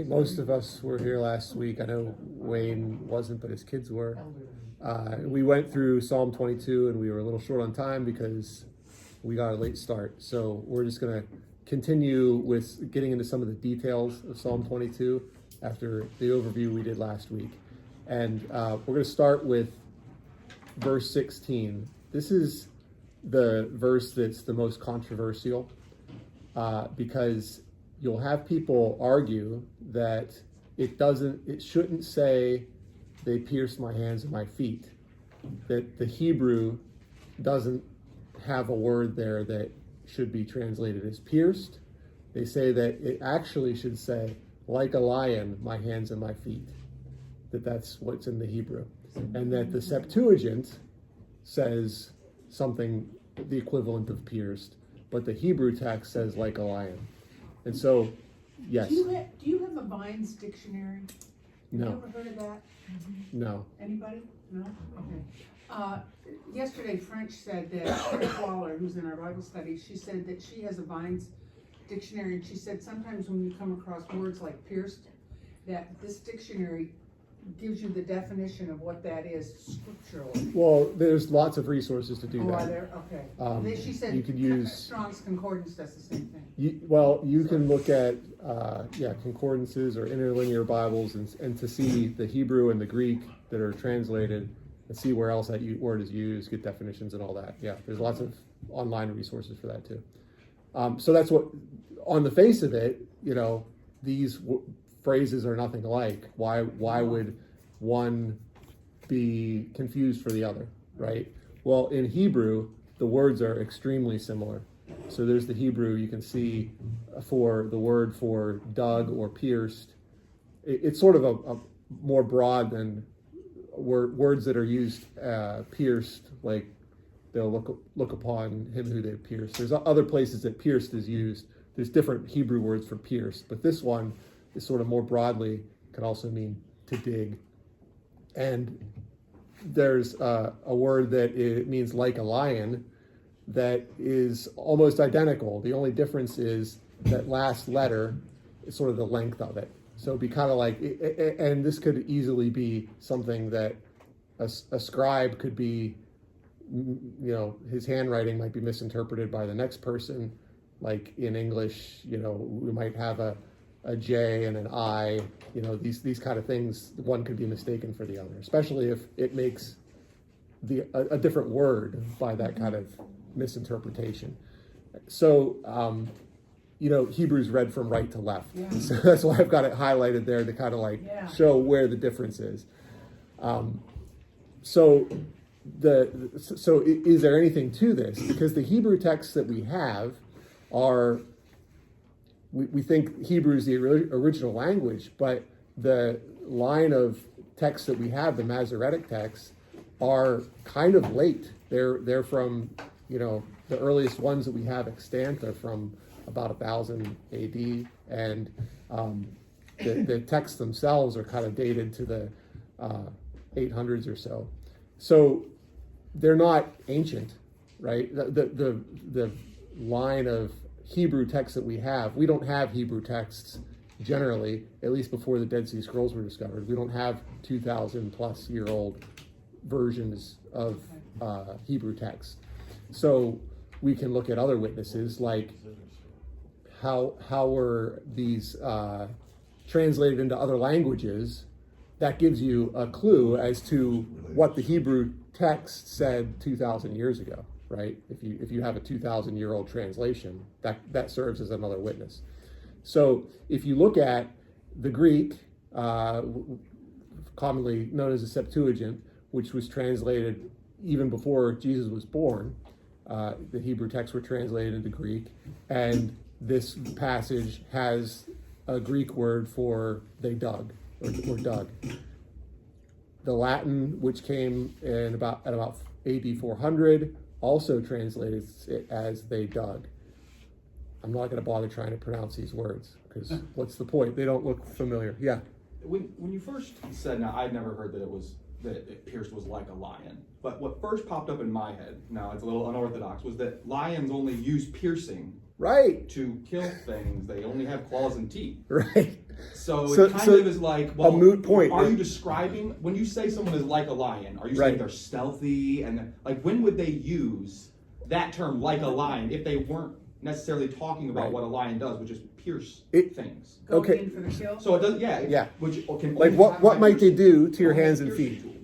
think most of us were here last week. I know Wayne wasn't, but his kids were. We went through Psalm 22 and we were a little short on time because we got a late start. So we're just going to continue with getting into some of the details of Psalm 22 after the overview we did last week. And we're going to start with verse 16. This is the verse that's the most controversial because you'll have people argue that it shouldn't say they pierced my hands and my feet, that the Hebrew doesn't have a word there that should be translated as pierced. They say that it actually should say, like a lion, my hands and my feet, that's what's in the Hebrew. And that the Septuagint says something the equivalent of pierced, but the Hebrew text says like a lion. And so, yes. Do you have a Vine's dictionary? No. Have you ever heard of that? No. Anybody? No? Okay. Yesterday, French said that, French Waller, who's in our Bible study, she said that she has a Vine's dictionary, and she said sometimes when you come across words like pierced, that this dictionary gives you the definition of what that is scripturally. Well, there's lots of resources to do that. Are there? Okay. She said you could use Strong's Concordance does the same thing. You can look at concordances or interlinear Bibles and to see the Hebrew and the Greek that are translated and see where else that word is used, get definitions and all that. Yeah, there's lots of online resources for that too. So that's what, on the face of it, these phrases are nothing alike. Why would one be confused for the other, right? Well, in Hebrew, the words are extremely similar. So there's the Hebrew you can see for the word for dug or pierced. It's sort of a more broad than words that are used pierced, like they'll look upon him who they pierced. There's other places that pierced is used. There's different Hebrew words for pierced, but this one is sort of more broadly, can also mean to dig. And there's a word that it means like a lion that is almost identical. The only difference is that last letter is sort of the length of it. So it'd be kind of like, and this could easily be something that a scribe could be, his handwriting might be misinterpreted by the next person. Like in English, we might have a J and an I, these kind of things, one could be mistaken for the other, especially if it makes a different word by that kind of misinterpretation. So, Hebrew's read from right to left. Yeah. So that's why I've got it highlighted there to kind of show where the difference is. So is there anything to this? Because the Hebrew texts that we have are, we think Hebrew is the original language, but the line of texts that we have, the Masoretic texts, are kind of late. They're from, the earliest ones that we have extant are from about 1000 AD, and the texts themselves are kind of dated to the 800s or so. So they're not ancient, right? The line of Hebrew texts that we don't have Hebrew texts generally, at least before the Dead Sea Scrolls were discovered. We don't have 2,000 plus year old versions of Hebrew text. So we can look at other witnesses, like how were these translated into other languages. That gives you a clue as to what the Hebrew text said 2,000 years ago, right? If you have a 2,000-year-old translation, that serves as another witness. So if you look at the Greek, commonly known as the Septuagint, which was translated even before Jesus was born, the Hebrew texts were translated into Greek, and this passage has a Greek word for they dug or dug. The Latin, which came at about AD 400, also translates it as they dug. I'm not going to bother trying to pronounce these words because what's the point? They don't look familiar. Yeah. When you first said, now I'd never heard that it pierced was like a lion, but what first popped up in my head, now it's a little unorthodox, was that lions only use piercing right to kill things. They only have claws and teeth. Right. So So- it kind so of is like, well, moot point. Are you describing, when you say someone is like a lion, are you Right. saying they're stealthy and like when would they use that term like a lion if they weren't necessarily talking about Right. what a lion does, which is pierce It- things? Go Okay. in for the kill? So it does, yeah. Yeah. Which can Like only what have what might they piercing- do to your only hands and piercing feet? tools.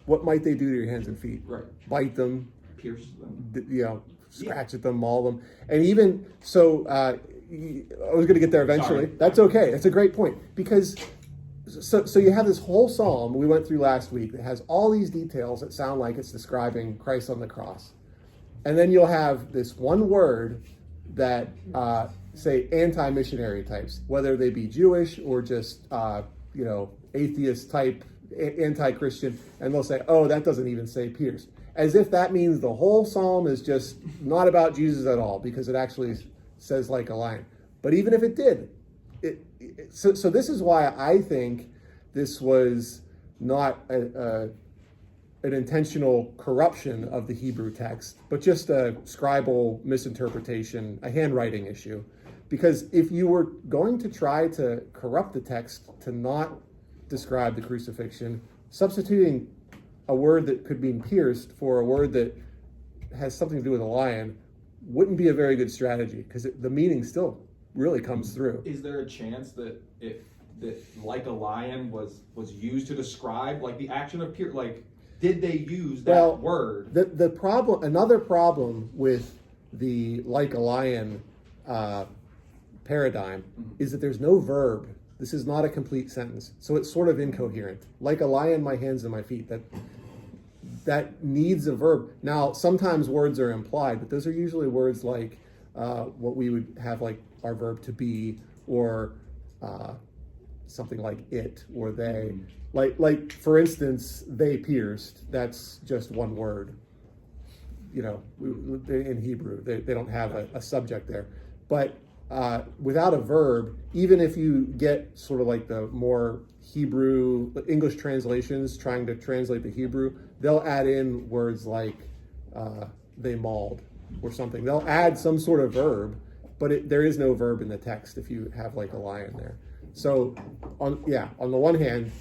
What might they do to your hands and feet? Right. Bite them, Pierce them. you know, scratch at them, maul them, and even so. I was going to get there eventually. Sorry. That's okay. It's a great point because so you have this whole psalm we went through last week that has all these details that sound like it's describing Christ on the cross, and then you'll have this one word that say anti-missionary types, whether they be Jewish or just atheist type, anti-Christian, and they'll say, "Oh, that doesn't even say pierce," as if that means the whole psalm is just not about Jesus at all, because it actually says like a lion. But even if it did, so this is why I think this was not an intentional corruption of the Hebrew text, but just a scribal misinterpretation, a handwriting issue. Because if you were going to try to corrupt the text to not describe the crucifixion, substituting a word that could mean pierced for a word that has something to do with a lion wouldn't be a very good strategy, because the meaning still really comes through. Is there a chance that like a lion was used to describe like the action of pierce? Like, did they use that word? The problem, another problem with the like a lion paradigm is that there's no verb. This is not a complete sentence, so it's sort of incoherent. Like a lion, my hands and my feet. That needs a verb. Now, sometimes words are implied, but those are usually words like what we would have like our verb to be, or something like it or they. Like for instance, they pierced. That's just one word. In Hebrew, they don't have a subject there. But without a verb, even if you get sort of like the more Hebrew, English translations trying to translate the Hebrew, they'll add in words like they mauled or something. They'll add some sort of verb, but there is no verb in the text if you have like a lion there. So on the one hand,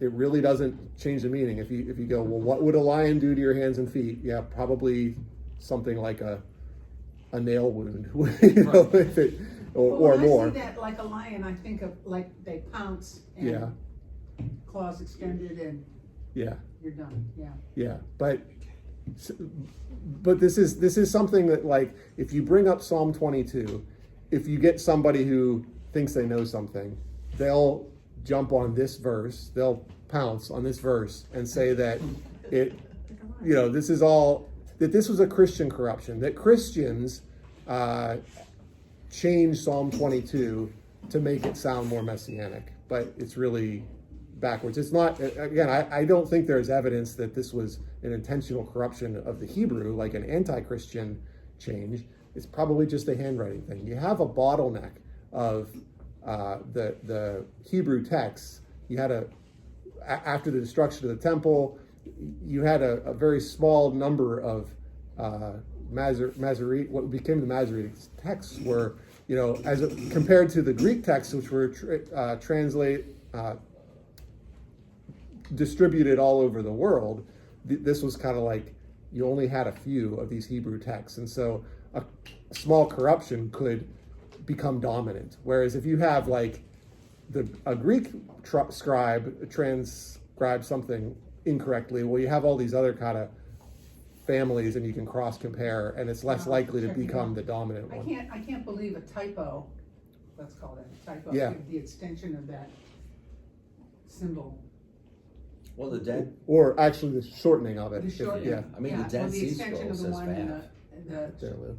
it really doesn't change the meaning. If you go, well, what would a lion do to your hands and feet? Yeah, probably something like a nail wound, if it, or when more. I see that like a lion, I think of like they pounce and Yeah. claws extended and Yeah, you're done. Yeah. yeah, but this is something that, like, if you bring up Psalm 22, if you get somebody who thinks they know something, they'll jump on this verse, they'll pounce on this verse and say that this is all, that this was a Christian corruption, that Christians changed Psalm 22 to make it sound more messianic, but it's really backwards. It's not, again, I don't think there's evidence that this was an intentional corruption of the Hebrew, like an anti-Christian change. It's probably just a handwriting thing. You have a bottleneck of the Hebrew texts. You had after the destruction of the temple, you had a very small number of Masoretic, what became the Masoretic texts were, compared to the Greek texts, which were distributed all over the world. This was kind of like you only had a few of these Hebrew texts, and so a small corruption could become dominant. Whereas if you have like a Greek scribe transcribe something incorrectly, well, you have all these other kind of families, and you can cross compare, and it's less likely to become the dominant one. I can't believe a typo, let's call it a typo, Yeah. the extension of that symbol. Well, the dead. Or actually the shortening of it. The shortening. Yeah. I mean, the Dead Sea extension Scrolls of the says one in Vav. There, Lou.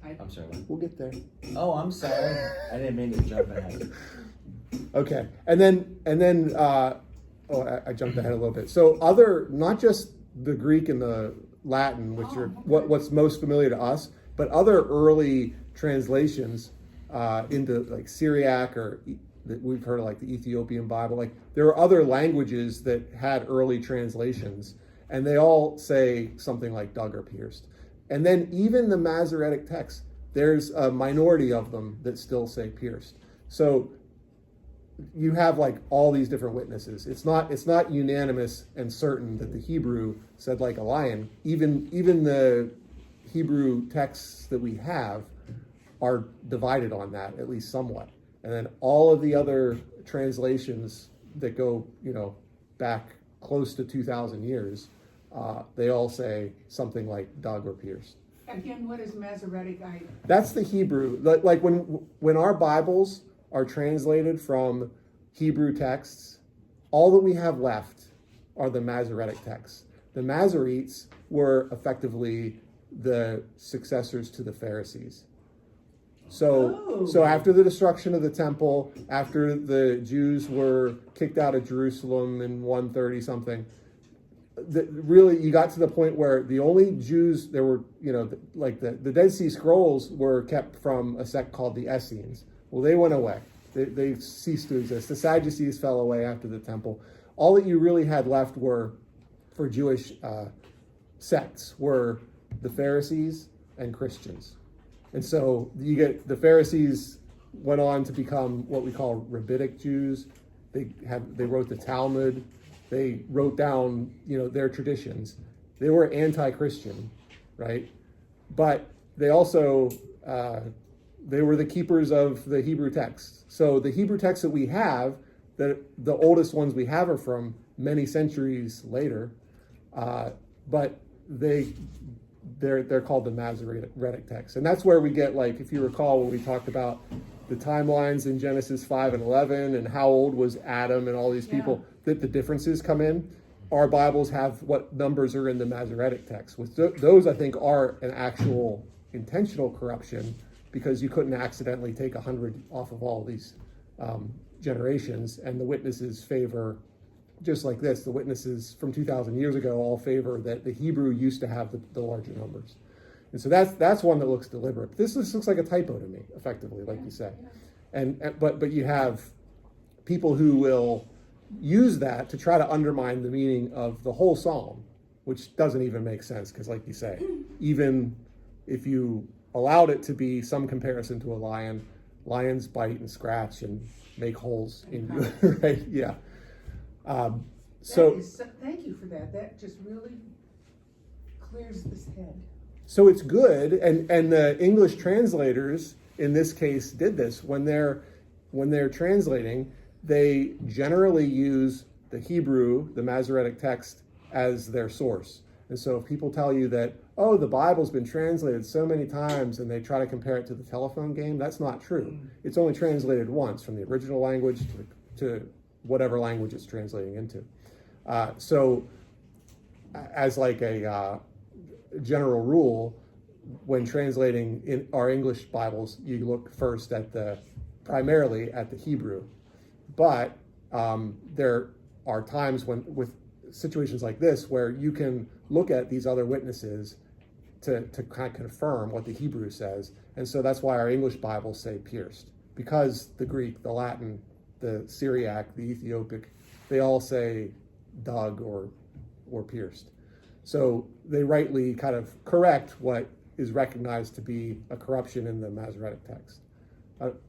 I'm sorry. What? We'll get there. Oh, I'm sorry. I didn't mean to jump ahead. Okay, and then I jumped ahead a little bit. So not just the Greek and the Latin, which are what's most familiar to us, but other early translations into like Syriac, or that we've heard of, like the Ethiopian Bible. Like, there are other languages that had early translations, and they all say something like dug or pierced. And then even the Masoretic texts, there's a minority of them that still say pierced. So you have like all these different witnesses. It's not unanimous and certain that the Hebrew said like a lion. Even the Hebrew texts that we have are divided on that, at least somewhat. And then all of the other translations that go, back close to 2,000 years, they all say something like dug or pierced. Again, what is Masoretic? That's the Hebrew. Like when our Bibles are translated from Hebrew texts, all that we have left are the Masoretic texts. The Masoretes were effectively the successors to the Pharisees. So after the destruction of the temple, after the Jews were kicked out of Jerusalem in 130 something, really you got to the point where the only Jews there were, like the Dead Sea Scrolls were kept from a sect called the Essenes. Well, they went away. They ceased to exist. The Sadducees fell away after the temple. All that you really had left were, for Jewish sects, were the Pharisees and Christians. And so you get the Pharisees went on to become what we call rabbinic Jews. They wrote the Talmud. They wrote down, their traditions. They were anti-Christian, right? But they also they were the keepers of the Hebrew texts. So the Hebrew texts that we have, the oldest ones we have are from many centuries later, but they're called the Masoretic texts. And that's where we get, like, if you recall when we talked about the timelines in Genesis 5 and 11 and how old was Adam and all these people, that the differences come in. Our Bibles have what numbers are in the Masoretic text. With those, I think, are an actual intentional corruption, because you couldn't accidentally take 100 off of all these generations, and the witnesses favor, just like this, the witnesses from 2,000 years ago all favor that the Hebrew used to have the larger numbers. And so that's one that looks deliberate. This looks like a typo to me, effectively, like you say. But you have people who will use that to try to undermine the meaning of the whole psalm, which doesn't even make sense, because like you say, even if you allowed it to be some comparison to a lion, lions bite and scratch and make holes in you, right? Yeah. Thank you for that. That just really clears this head. So it's good, and the English translators in this case did this. When they're translating, they generally use the Hebrew, the Masoretic text, as their source. And so if people tell you that, oh, the Bible's been translated so many times, and they try to compare it to the telephone game, that's not true. It's only translated once, from the original language to whatever language it's translating into. So as like a general rule, when translating in our English Bibles, you look first primarily at the Hebrew. But there are times with situations like this where you can look at these other witnesses to kind of confirm what the Hebrew says. And so that's why our English Bibles say pierced, because the Greek, the Latin, the Syriac, the Ethiopic, they all say dug or pierced. So they rightly kind of correct what is recognized to be a corruption in the Masoretic text.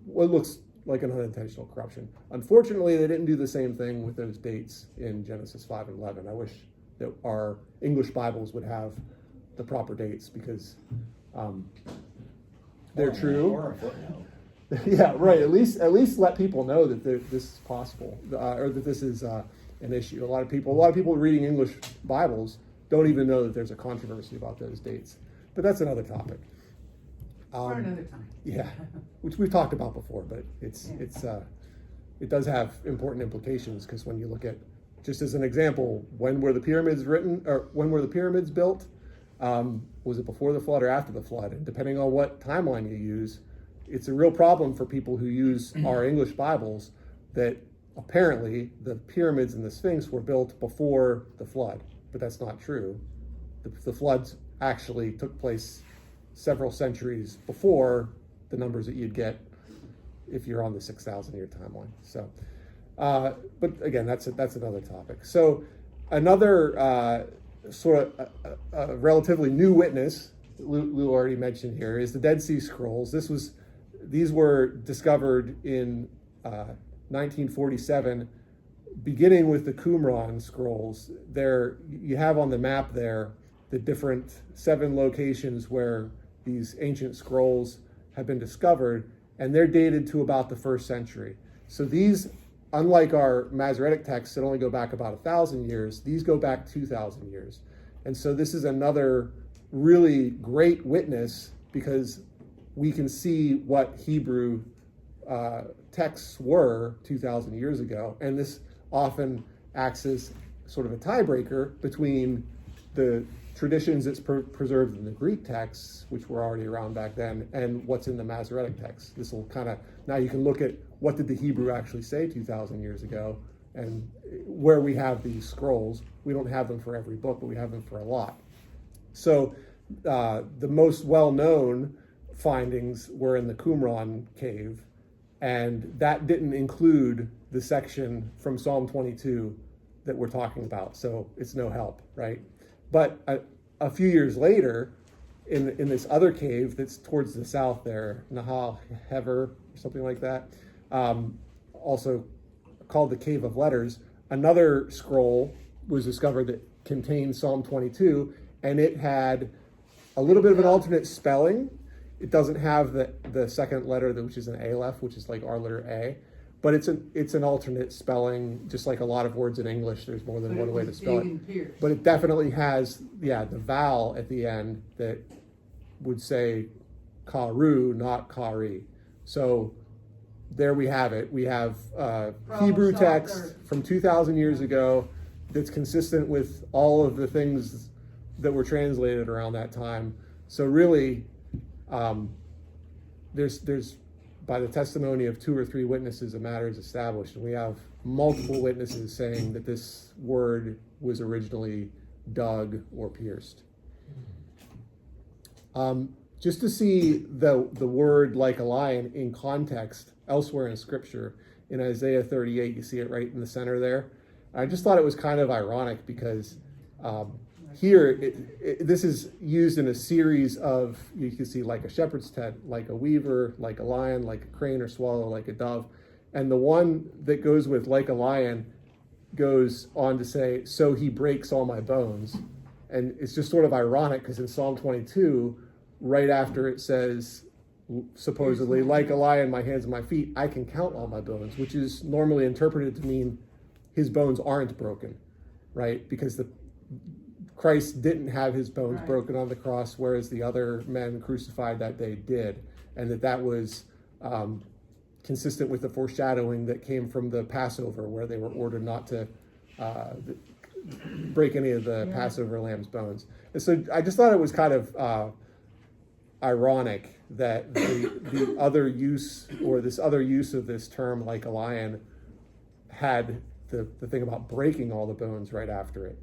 What looks like an unintentional corruption. Unfortunately, they didn't do the same thing with those dates in Genesis 5 and 11. I wish that our English Bibles would have the proper dates, because they're true. Or a footnote. Yeah, right. At least let people know that this is possible, or that this is an issue. A lot of people reading English Bibles don't even know that there's a controversy about those dates. But that's another topic. For another time. Yeah, which we've talked about before, but it does have important implications, because when you look at, just as an example, when were the pyramids written, or when were the pyramids built? Was it before the flood or after the flood? And depending on what timeline you use, it's a real problem for people who use our English Bibles that apparently the pyramids and the Sphinx were built before the flood, but that's not true. The floods actually took place several centuries before the numbers that you'd get if you're on the 6,000 year timeline. So, but again, that's another topic. So another sort of a relatively new witness Lou already mentioned here is the Dead Sea Scrolls. these were discovered in 1947, beginning with the Qumran scrolls. There, you have on the map there the different 7 locations where these ancient scrolls have been discovered, and they're dated to about the 1st century. So these, unlike our Masoretic texts that only go back about 1,000 years, these go back 2,000 years. And so this is another really great witness, because we can see what Hebrew texts were 2,000 years ago. And this often acts as sort of a tiebreaker between the traditions that's preserved in the Greek texts, which were already around back then, and what's in the Masoretic text. This will kind of, now you can look at what did the Hebrew actually say 2,000 years ago, and where we have these scrolls. We don't have them for every book, but we have them for a lot. So the most well-known findings were in the Qumran cave, and that didn't include the section from Psalm 22 that we're talking about, so it's no help, right? But a few years later, in this other cave that's towards the south there, Nahal Hever, or something like that, also called the Cave of Letters, another scroll was discovered that contained Psalm 22, and it had a little bit of an alternate spelling. It doesn't have the second letter, which is an Aleph, which is like our letter A, but it's an alternate spelling, just like a lot of words in English. There's more than But one way to was spell big it. and pierced. But it definitely has, the vowel at the end that would say karu, not kari. So there we have it. We have Hebrew solved, text or- from 2,000 years ago that's consistent with all of the things that were translated around that time. So really, there's by the testimony of 2 or 3 witnesses, a matter is established. And we have multiple witnesses saying that this word was originally dug or pierced. Just to see the word like a lion in context elsewhere in Scripture, in Isaiah 38, you see it right in the center there. I just thought it was kind of ironic because here, this is used in a series of, you can see like a shepherd's tent, like a weaver, like a lion, like a crane or swallow, like a dove. And the one that goes with like a lion goes on to say, so he breaks all my bones. And it's just sort of ironic because in Psalm 22, right after it says, supposedly, like a lion, my hands and my feet, I can count all my bones, which is normally interpreted to mean his bones aren't broken, right? Because Christ didn't have his bones Right. broken on the cross, whereas the other men crucified that day did. And that was consistent with the foreshadowing that came from the Passover, where they were ordered not to break any of the Passover lamb's bones. And so I just thought it was kind of ironic that the other use, or this other use of this term, like a lion, had the thing about breaking all the bones right after it.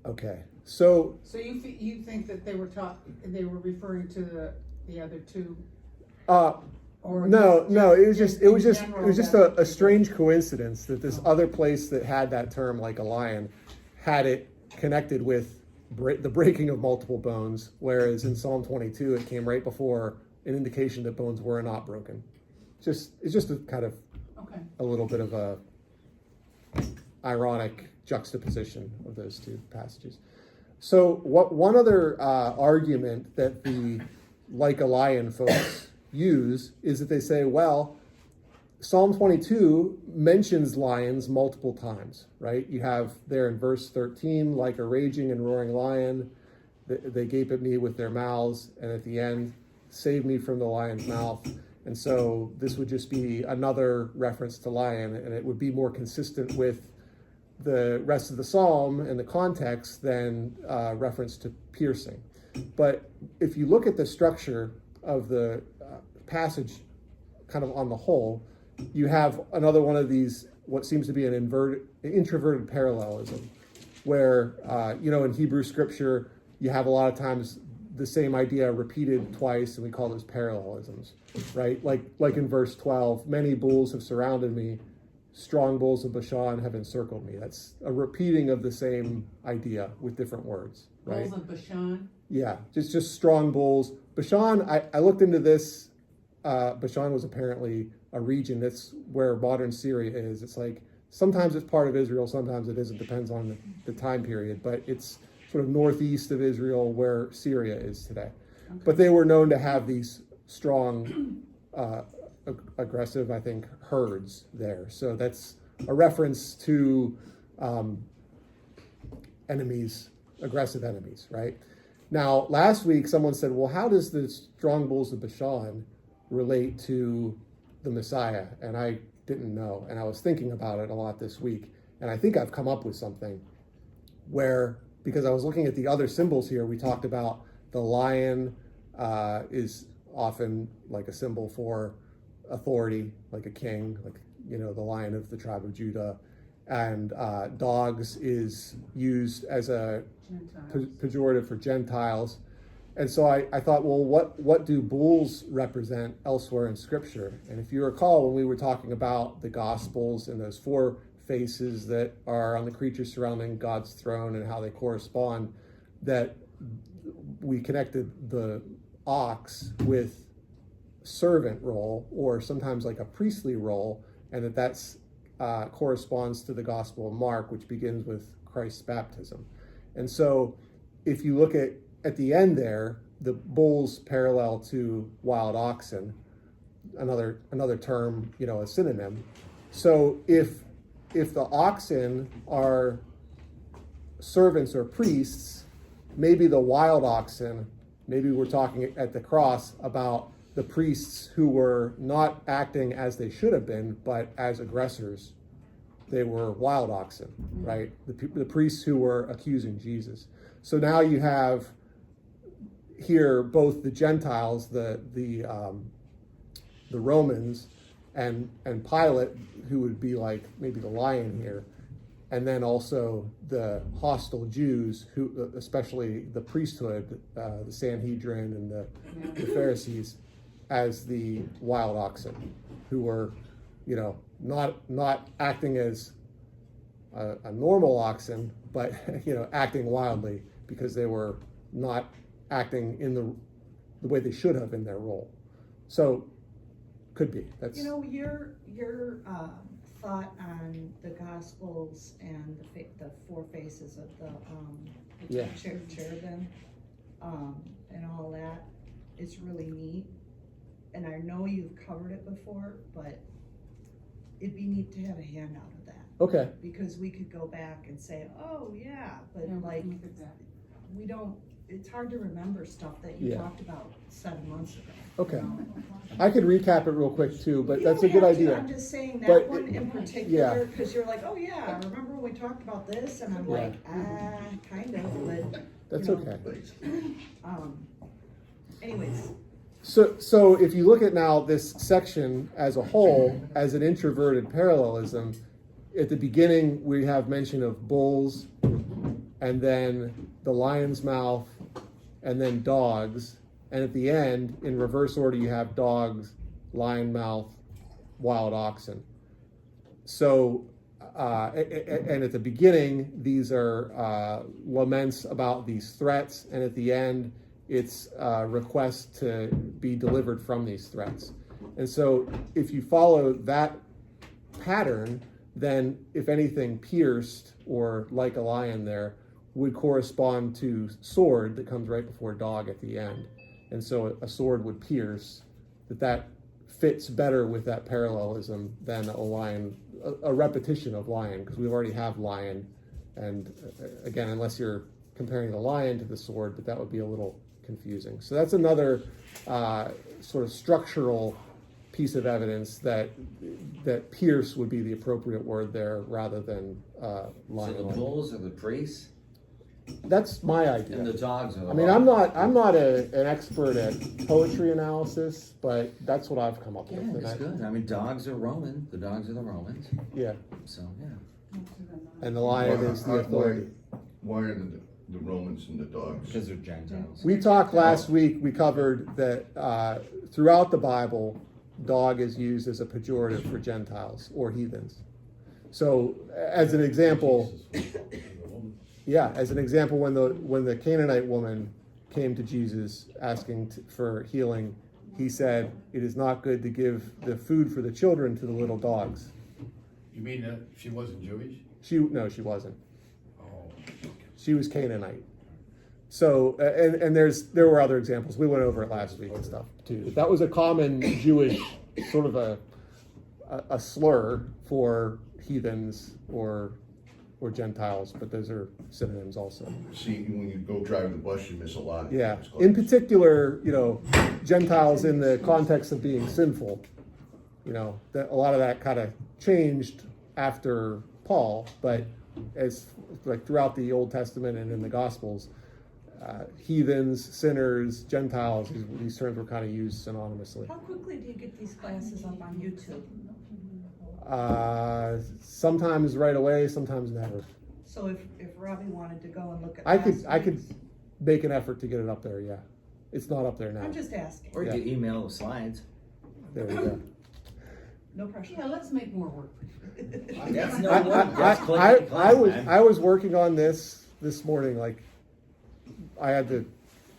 Okay, so So you think that they were referring to the other 2? Or no, it was in just general a strange coincidence that this other place that had that term, like a lion, had it connected with the breaking of multiple bones, whereas in Psalm 22 it came right before an indication that bones were not broken. It's just a kind of Okay. a little bit of a ironic juxtaposition of those 2 passages. So one other argument that the like a lion folks use is that they say, well, Psalm 22 mentions lions multiple times, right? You have there in verse 13, like a raging and roaring lion, they gape at me with their mouths, and at the end, save me from the lion's mouth. And so this would just be another reference to lion, and it would be more consistent with the rest of the psalm and the context than reference to piercing. But if you look at the structure of the passage kind of on the whole, you have another one of these, what seems to be an introverted parallelism, where, in Hebrew scripture, you have a lot of times the same idea repeated twice, and we call those parallelisms, right? Like in verse 12, many bulls have surrounded me, strong bulls of Bashan have encircled me. That's a repeating of the same idea with different words, right? Bulls of Bashan. Yeah, just strong bulls. Bashan, I looked into this. Bashan was apparently a region. That's where modern Syria is. It's like sometimes it's part of Israel, sometimes it isn't. Depends on the time period. But it's sort of northeast of Israel, where Syria is today. Okay. But they were known to have these strong, aggressive, I think, herds there. So that's a reference to enemies, aggressive enemies, right? Now, last week, someone said, well, how does the strong bulls of Bashan relate to the Messiah? And I didn't know. And I was thinking about it a lot this week. And I think I've come up with something where, because I was looking at the other symbols here, we talked about the lion is often like a symbol for authority, like a king, like, the lion of the tribe of Judah. And dogs is used as a pejorative for Gentiles. And so I thought, well, what do bulls represent elsewhere in Scripture? And if you recall, when we were talking about the Gospels and those four faces that are on the creatures surrounding God's throne and how they correspond, that we connected the ox with servant role, or sometimes like a priestly role, and that's corresponds to the Gospel of Mark, which begins with Christ's baptism. And so if you look at the end there, the bulls parallel to wild oxen, another term, a synonym. So if the oxen are servants or priests, maybe the wild oxen, maybe we're talking at the cross about the priests who were not acting as they should have been, but as aggressors. They were wild oxen, right? The priests who were accusing Jesus. So now you have here both the Gentiles, the Romans, and Pilate, who would be like maybe the lion here, and then also the hostile Jews, who, especially the priesthood, the Sanhedrin and the Pharisees, as the wild oxen, who were, not acting as a normal oxen, but acting wildly because they were not acting in the way they should have in their role. So could be. That's your thought on the Gospels and the four faces of the cherubim and all that is really neat. And I know you've covered it before, but it'd be neat to have a handout of that. okay. Because we could go back and say, oh yeah, but we don't, it's hard to remember stuff that you talked about 7 months ago. Okay. I could recap it real quick too, but that's a good don't have to. idea. I'm just saying that But one in particular, because you're like, oh yeah, remember when we talked about this? And I'm like, kind of, but. That's okay. Anyways. So if you look at now this section as a whole, as an introverted parallelism, at the beginning we have mention of bulls, and then the lion's mouth, and then dogs, and at the end, in reverse order, you have dogs, lion mouth, wild oxen. So, and at the beginning, these are laments about these threats, and at the end, it's requests to be delivered from these threats. And so if you follow that pattern, then if anything, pierced or like a lion there would correspond to sword that comes right before dog at the end. And so a sword would pierce, that fits better with that parallelism than a lion, a repetition of lion, because we already have lion. And again, unless you're comparing the lion to the sword, but that would be a little confusing. So that's another sort of structural piece of evidence that pierce would be the appropriate word there rather than lion. So the bulls are the priests, That's my idea. and the dogs are the I mean, I'm not an expert at poetry analysis, but that's what I've come up Yeah, with. that's good. I mean, dogs are Roman. The dogs are the Romans. Yeah, So, yeah. and the lion is the authority. Why are the Romans and the dogs? Because they're Gentiles. We talked last week, we covered that throughout the Bible, dog is used as a pejorative for Gentiles or heathens. So as an example, when the Canaanite woman came to Jesus asking for healing, he said, "It is not good to give the food for the children to the little dogs." You mean that she wasn't Jewish? No, she wasn't. Oh, She was Canaanite. So, and there were other examples. We went over it last week and stuff too. That was a common Jewish sort of a slur for heathens or Gentiles, but those are synonyms also. See, when you go drive the bus, you miss a lot. Yeah. It's In close. particular, Gentiles in the context of being sinful. That a lot of that kind of changed after Paul, but as like throughout the Old Testament and in the Gospels, heathens, sinners, Gentiles, these terms were kind of used synonymously. How quickly do you get these classes up on YouTube? Sometimes right away, sometimes never. So if Robbie wanted to go and look at I could last week's- make an effort to get it up there. Yeah, it's not up there now. I'm just asking, Or you could email the slides. There you go. no pressure. Yeah, let's make more work. That's no I, work. Just click the class, I was man. I was working on this morning. Like I had to,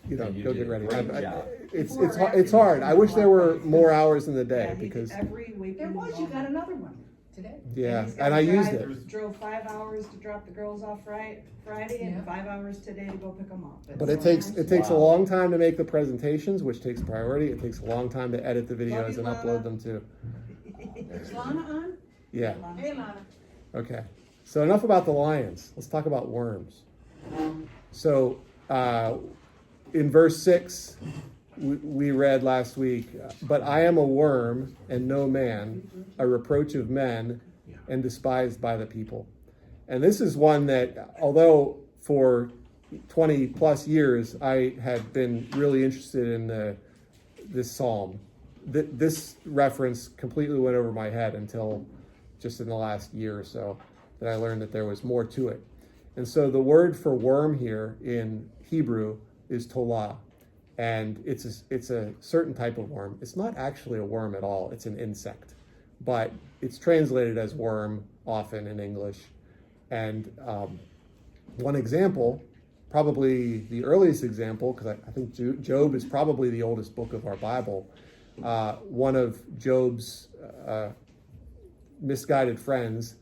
And you go did get a ready. great job. It's hard. I wish there were more hours in the day Yeah, he did because every week. There was, you got another one today. yeah, he's and gotta I used drive- it. Drove 5 hours to drop the girls off Friday Yeah. and 5 hours today to go pick them up. But it takes a Wow. long time to make the presentations, which takes priority. It takes a long time to edit the videos and Lana. upload them too. Is Lana on? Yeah. Hey, Lana. Okay. So enough about the lions. Let's talk about worms. So in verse 6, we read last week, "But I am a worm and no man, a reproach of men and despised by the people." And this is one that, although for 20 plus years I had been really interested in this psalm, this reference completely went over my head until just in the last year or so that I learned that there was more to it. And so the word for worm here in Hebrew is tolah. And it's a certain type of worm. It's not actually a worm at all. It's an insect. But it's translated as worm often in English. And one example, probably the earliest example, because I think Job is probably the oldest book of our Bible. One of Job's misguided friends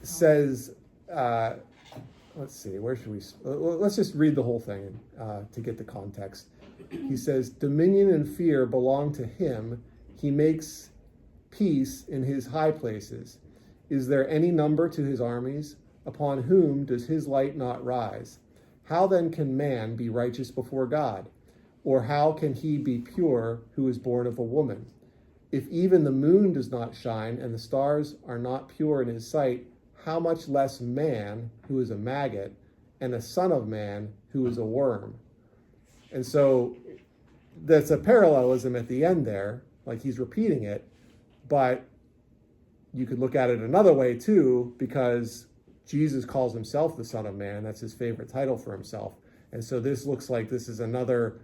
says, let's see, where should we? Let's just read the whole thing to get the context. He says, "Dominion and fear belong to him. He makes peace in his high places. Is there any number to his armies? Upon whom does his light not rise? How then can man be righteous before God? Or how can he be pure who is born of a woman? If even the moon does not shine and the stars are not pure in his sight, how much less man who is a maggot and a son of man who is a worm?" And so that's a parallelism at the end there, like he's repeating it, but you could look at it another way too, because Jesus calls himself the Son of Man. That's his favorite title for himself. And so this looks like this is another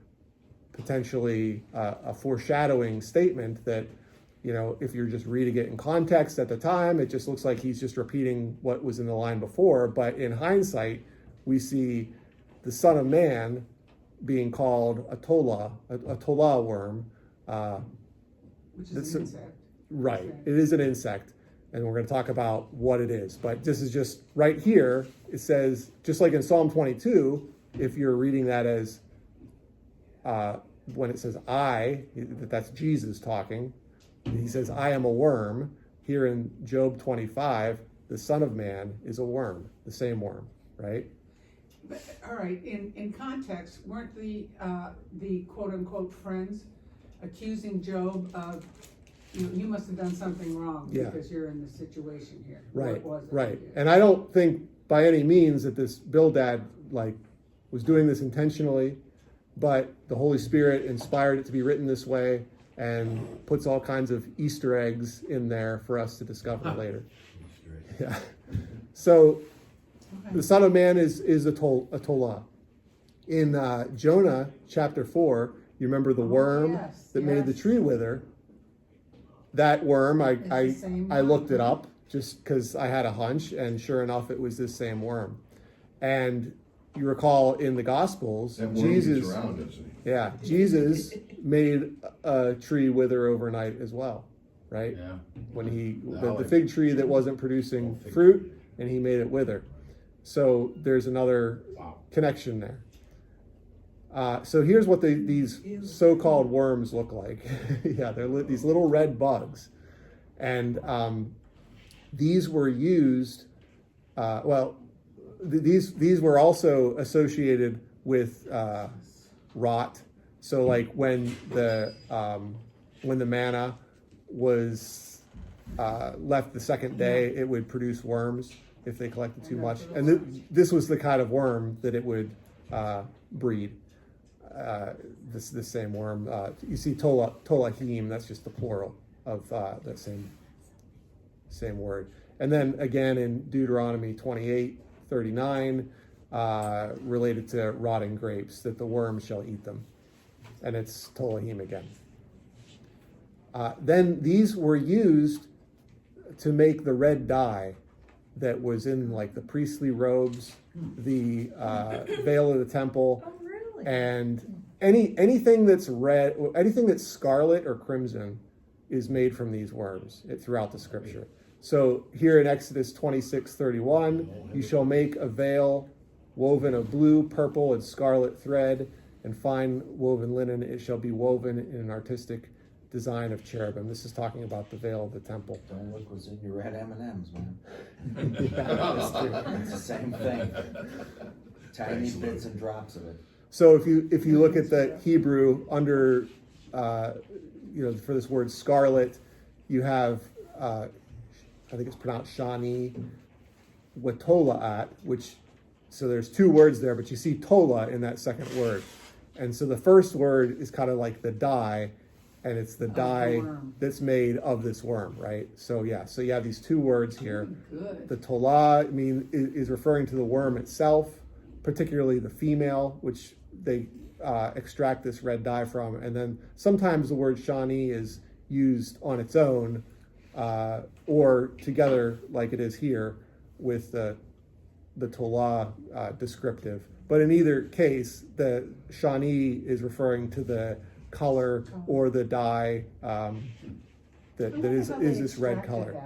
potentially a foreshadowing statement that, if you're just reading it in context at the time, it just looks like he's just repeating what was in the line before. But in hindsight, we see the Son of Man being called a tolah worm. Which That's is a- an insect. Right, Okay. it is an insect, and we're going to talk about what it is. But this is just right here. It says, just like in Psalm 22, if you're reading that as when it says "I," that's Jesus talking. He says, "I am a worm." Here in Job 25, the Son of Man is a worm, the same worm, right? But, all right, in context, weren't the quote unquote friends accusing Job of, you must have done something wrong Yeah. because you're in this situation here? Right, What was it? right. And I don't think by any means that this Bildad was doing this intentionally, but the Holy Spirit inspired it to be written this way and puts all kinds of Easter eggs in there for us to discover later. Yeah. So the Son of Man is a tolah. In Jonah chapter 4, you remember the worm yes, that made the yes. tree wither? That worm, It's the same I looked one. it up just because I had a hunch, and sure enough, it was this same worm. And you recall in the Gospels, That worm Jesus, gets around, doesn't he? yeah, Jesus made a tree wither overnight as well, right? Yeah. When the Knowledge. fig tree that wasn't producing Oh, fig fruit, and he made it wither. So there's another Wow. connection there. So here's what these so-called worms look like. Yeah, they're these little red bugs, and these were used. These were also associated with rot. So like when the manna was left the second day, it would produce worms if they collected too much. And this was the kind of worm that it would breed. This same worm. You see tolahim, that's just the plural of that same word. And then again in Deuteronomy 28:39, related to rotting grapes, that the worms shall eat them. And it's tolahim again. Then these were used to make the red dye that was in like the priestly robes, the veil of the temple, Oh, really? and anything that's red, anything that's scarlet or crimson is made from these worms throughout the scripture. So here in Exodus 26:31, you shall make a veil woven of blue, purple, and scarlet thread, and fine woven linen. It shall be woven in an artistic design of cherubim. This is talking about the veil of the temple. Don't look what's in your red M&Ms, man. Yeah, that's true. It's the same thing. Tiny bits and drops of it. So if you look at the Hebrew under, for this word scarlet, you have, I think it's pronounced shani, with tola at, which, so there's two words there, but you see tola in that second word. And so the first word is kind of like the dye, and it's the dye worm. that's made of this worm, right? So yeah, so you have these two words here. Good. The tola is referring to the worm itself, particularly the female, which they extract this red dye from. And then sometimes the word shani is used on its own or together, like it is here, with the tola descriptive. But in either case, the shani is referring to the color or the dye that is this red color.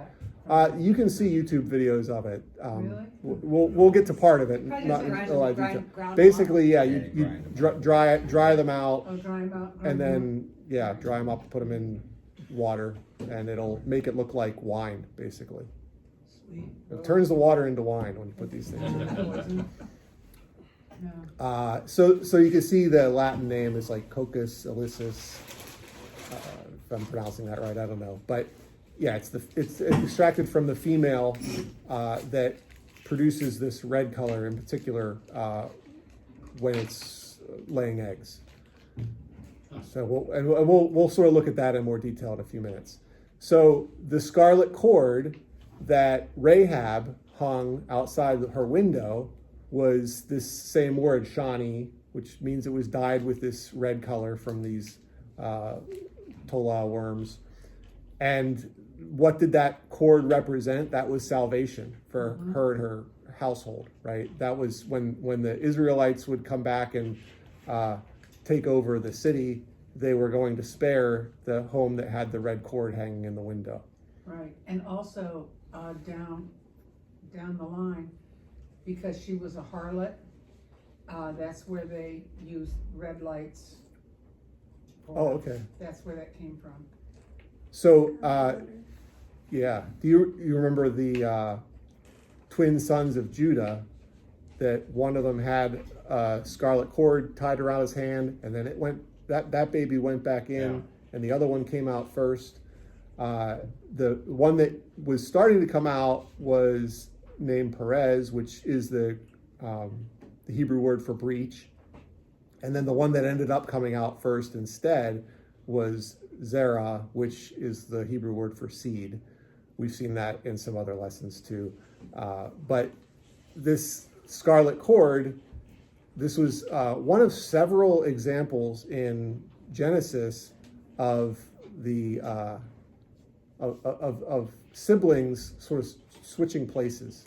You can see YouTube videos of it. Really? We'll get to part of it. Probably Not just in grind a lot of them, detail. grind Basically, yeah, Yeah, you grind dry them out, Oh, dry 'em out. and then dry them up, put them in water, and it'll make it look like wine. Basically, Sweet. it turns the water into wine when you put these things in. Yeah. So you can see the Latin name is like Cocos ilicis. If I'm pronouncing that right, I don't know, but yeah, it's extracted from the female that produces this red color in particular when it's laying eggs. So we'll sort of look at that in more detail in a few minutes. So the scarlet cord that Rahab hung outside her window was this same word, shani, which means it was dyed with this red color from these tola worms. And what did that cord represent? That was salvation for her and her household, right? That was when the Israelites would come back and take over the city, they were going to spare the home that had the red cord hanging in the window. Right, and also down the line, because she was a harlot, that's where they used red lights. Oh, okay. That's where that came from. So, yeah, do you remember the twin sons of Judah, that one of them had a scarlet cord tied around his hand, and then that baby went back in, Yeah. and the other one came out first. The one that was starting to come out was named Perez, which is the Hebrew word for breach. And then the one that ended up coming out first instead was Zerah, which is the Hebrew word for seed. We've seen that in some other lessons too. But this scarlet cord, this was one of several examples in Genesis of the of siblings sort of switching places,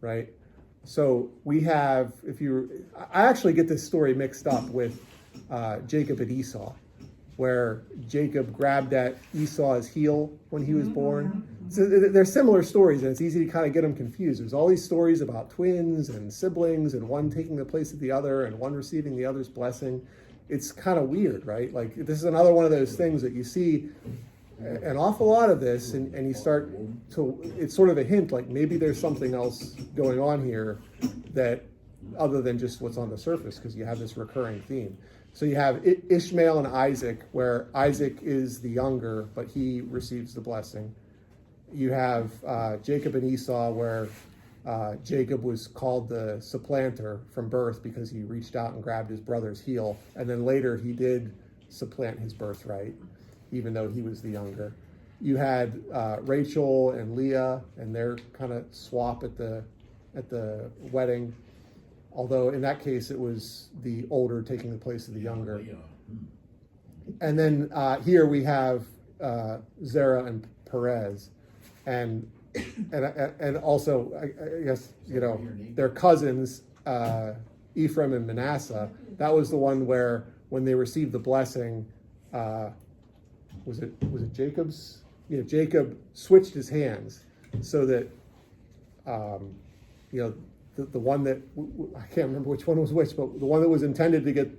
right? So we have, I actually get this story mixed up with Jacob and Esau, where Jacob grabbed at Esau's heel when he was born. So they're similar stories, and it's easy to kind of get them confused. There's all these stories about twins and siblings, and one taking the place of the other, and one receiving the other's blessing. It's kind of weird, right? Like, this is another one of those things that you see an awful lot of this, and you start to, it's sort of a hint, like maybe there's something else going on here that other than just what's on the surface, because you have this recurring theme. So you have Ishmael and Isaac, where Isaac is the younger, but he receives the blessing. You have Jacob and Esau, where Jacob was called the supplanter from birth because he reached out and grabbed his brother's heel, and then later he did supplant his birthright, even though he was the younger. You had Rachel and Leah, and their kind of swap at the wedding. Although in that case it was the older taking the place of the younger. And then here we have Zerah and Perez, and also I guess their cousins Ephraim and Manasseh. That was the one where when they received the blessing, was it Jacob's? Yeah, Jacob switched his hands so that the one that I can't remember which one was which, but the one that was intended to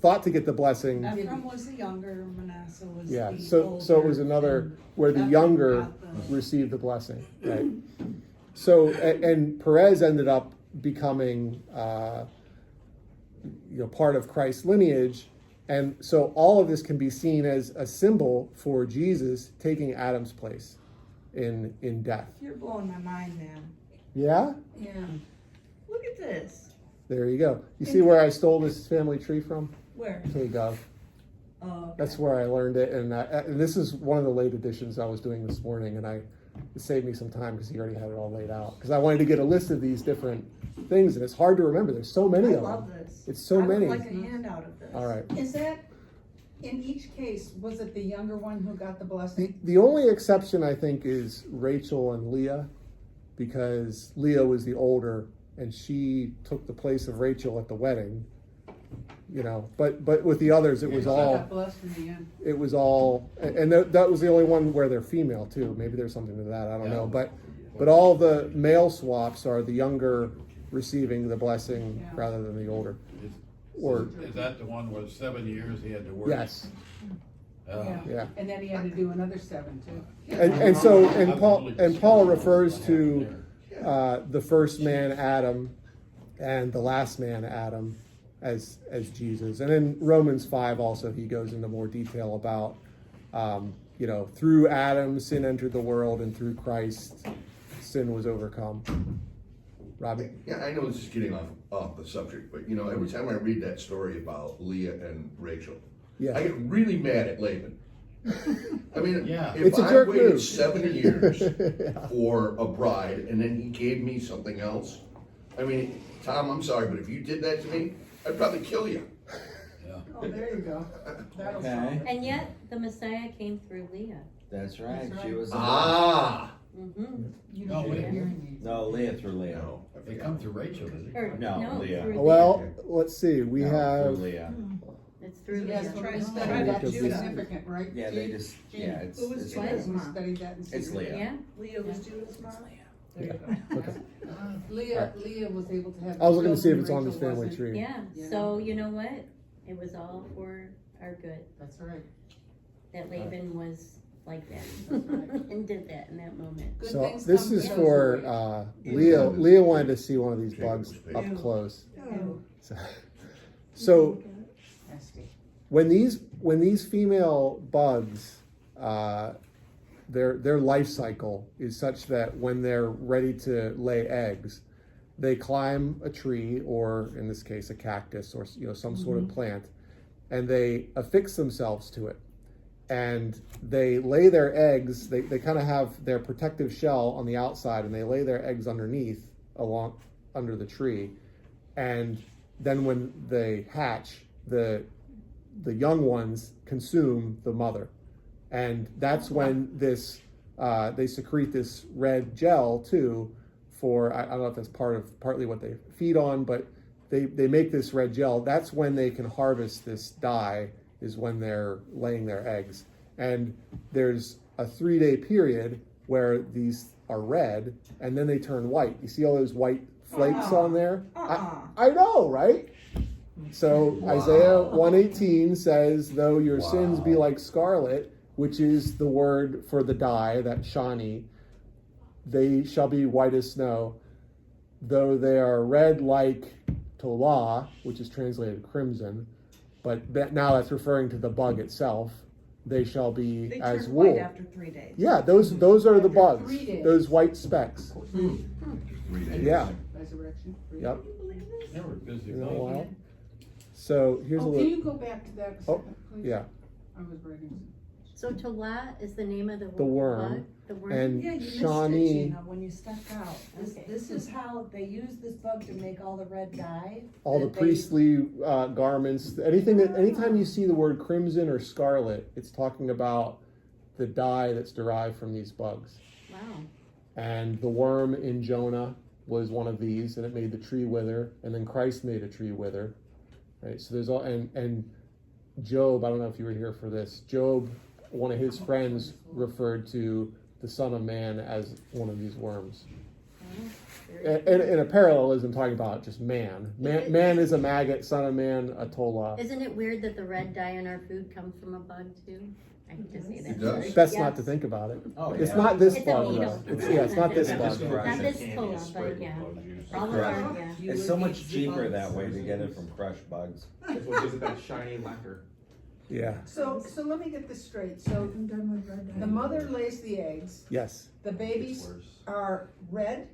thought to get the blessing. Ephraim was the younger, Manasseh was Yeah, the so older. it was another where the Ephraim younger got the- received the blessing, right? So and Perez ended up becoming part of Christ's lineage, and so all of this can be seen as a symbol for Jesus taking Adam's place in death. You're blowing my mind, man. Yeah, Yeah. Look at this. there you go. You see where I stole this family tree from? Where? KGov. Oh, okay. That's where I learned it, and this is one of the late editions I was doing this morning, and it saved me some time because he already had it all laid out. Because I wanted to get a list of these different things, and it's hard to remember. There's so many I of love them. this. It's so many. I would like a handout of this. All right. Is that, in each case, was it the younger one who got the blessing? The only exception I think is Rachel and Leah, because Leah was the older, and she took the place of Rachel at the wedding. But with the others, it was She all. got blessed in the end. It was all, and that was the only one where they're female too. Maybe there's something to that. I don't know. But all the male swaps are the younger receiving the blessing Yeah. rather than the older. Is Or is that the one where 7 years he had to work? yes, yeah. And then he had to do another 7 too. And so Paul refers to the first man Adam and the last man Adam as Jesus. And in Romans 5 also he goes into more detail about through Adam sin entered the world, and through Christ sin was overcome. Robbie? Yeah, I know this is getting off the subject, but every time I read that story about Leah and Rachel, Yeah. I get really mad at Laban. I mean, Yeah. if It's a I jerk waited move. 7 years Yeah. for a bride and then he gave me something else, I mean, Tom, I'm sorry, but if you did that to me, I'd probably kill you. Oh, there you go. That'll Okay. solve it. And yet, the Messiah came through Leah. That's right. That's She right. was. Mm-hmm. You No, don't wait. get hearing aids. No, Leah through Leah. No, I They forgot. come to Rachel, does he? Or, No, no, Leah. through Well, Leah. let's see. We No, have through Leah. It's through Yes, Leah. when we Oh, studied that, because it's we- significant, right? Yeah, they just. Gene. Yeah, it's. Who was it's Judas? Leah. We studied that in It's secret. Leah. Yeah, Leah was Judah's mom? There you Yeah. go. Okay. Leah was able to have. I was looking to see if children, it's on this Rachel family wasn't. tree. yeah. Yeah. So you know what? It was all for our good. That's right. That Laban was like that That's right. and did that in that moment. Good So things this come to is those for who wait. Leah. Leah wanted to see one of these Jacob bugs was up patient. close. Oh. So Nasty. when these female bugs, their life cycle is such that when they're ready to lay eggs, they climb a tree, or in this case a cactus, or some sort of plant, and they affix themselves to it, and they lay their eggs. They kind of have their protective shell on the outside, and they lay their eggs underneath under the tree, and then when they hatch, the young ones consume the mother, and that's when this they secrete this red gel too for, I don't know if that's partly what they feed on, but they make this red gel. That's when they can harvest this dye, is when they're laying their eggs. And there's a 3-day period where these are red and then they turn white. You see all those white flakes on there? I know, right? So Isaiah 1:18 says, though your sins be like scarlet, which is the word for the dye, that shani, they shall be white as snow. Though they are red like tolah, which is translated crimson, but now that's referring to the bug itself. They shall be They as turn wool. white after 3 days. Yeah, those are the bugs. 3 days. Those white specks. 3 days. Yeah. Resurrection. Yep. They were busy. Isn't that bunch. wild? So here's a Oh, can little. you go back to that a Oh, second, please? Yeah, I was writing. So Tola is the name of the The worm. bug? The worm? and Yeah, you missed it, Shawnee. Gina, when you stepped out. Okay. This is how they use this bug to make all the red dye. All the that they- priestly garments. Anytime you see the word crimson or scarlet, it's talking about the dye that's derived from these bugs. Wow. And the worm in Jonah was one of these, and it made the tree wither. And then Christ made a tree wither. Right. So there's all and Job. I don't know if you were here for this. Job, one of his friends, referred to the Son of Man as one of these worms. And in a parallelism, talking about just man. Man is a maggot, son of man, a tola. Isn't it weird that the red dye in our food comes from a bug too? I can just say that. It does? Best not to think about it. Oh, It's yeah. not this It's a bug, needle. though. It's not this Not bug. this Not this Tola, but yeah. All of our, yeah. You It's would so eat much the cheaper bugs. that way to get it from crushed bugs. That's what gives it that shiny lacquer. Yeah. So let me get this straight. So the mother lays the eggs, Yes. the babies It's worse. are red.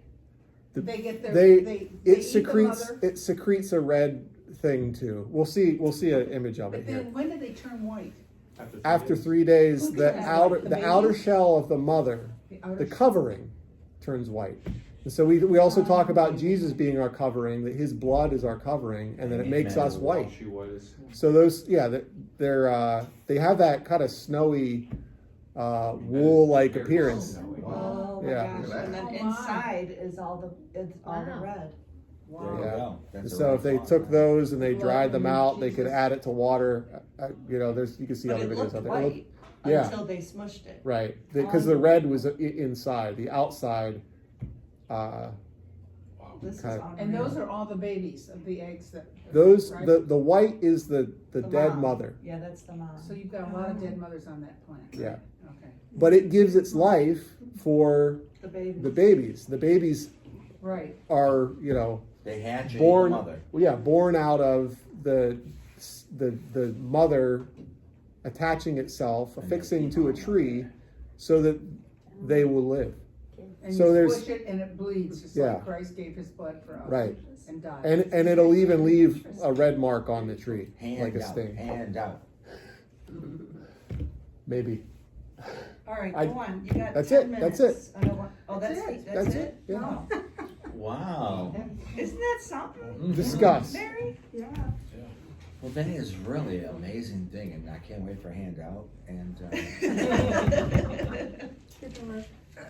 The- They get their, They they eat it the secretes mother. it secretes a red thing too. We'll see an image of it But here. then when do they turn white? After 3 days, Who the does? outer The the outer babies? shell of the mother, The outer the covering, turns white. And so we also talk about Jesus being our covering, that his blood is our covering, and that it makes us white. She was. So those, yeah, they have that kind of snowy, wool-like appearance. Oh my Yeah. gosh, and then Oh my. inside is all the Wow. red. There you Yeah. go. That's a So red if they spot, took right? those and they dried them Blood, out, they could Jesus. add it to water. You can see But other it videos looked out there. white yeah. until they smushed it. Right, because the red was inside. The outside, This is Okay. unreal. And those are all the babies of the eggs that. those right? the white is the dead mom. mother, Yeah, that's the mom. So you've got a lot of dead mothers on that plant. right? Yeah. Okay. but it gives its life for The baby. the babies. The babies Right. are They hatch and eat born, the mother. born out of the mother attaching itself, And affixing they to a keep on tree, like so that they will live. And So you there's- squish it and it bleeds, just Yeah. like Christ gave his blood for us. Right. And died. And it'll even leave a red mark on the tree, Hand like a out, sting. hand out. Maybe. All right, I- go on, you got that's 10 it, that's minutes. I don't want, oh, That's that's it. it, That's that's it, it? yeah. Wow. Wow. Isn't that something, Discuss. Mary? Yeah. Well, that is really an amazing thing, and I can't wait for handout. And Good Lord.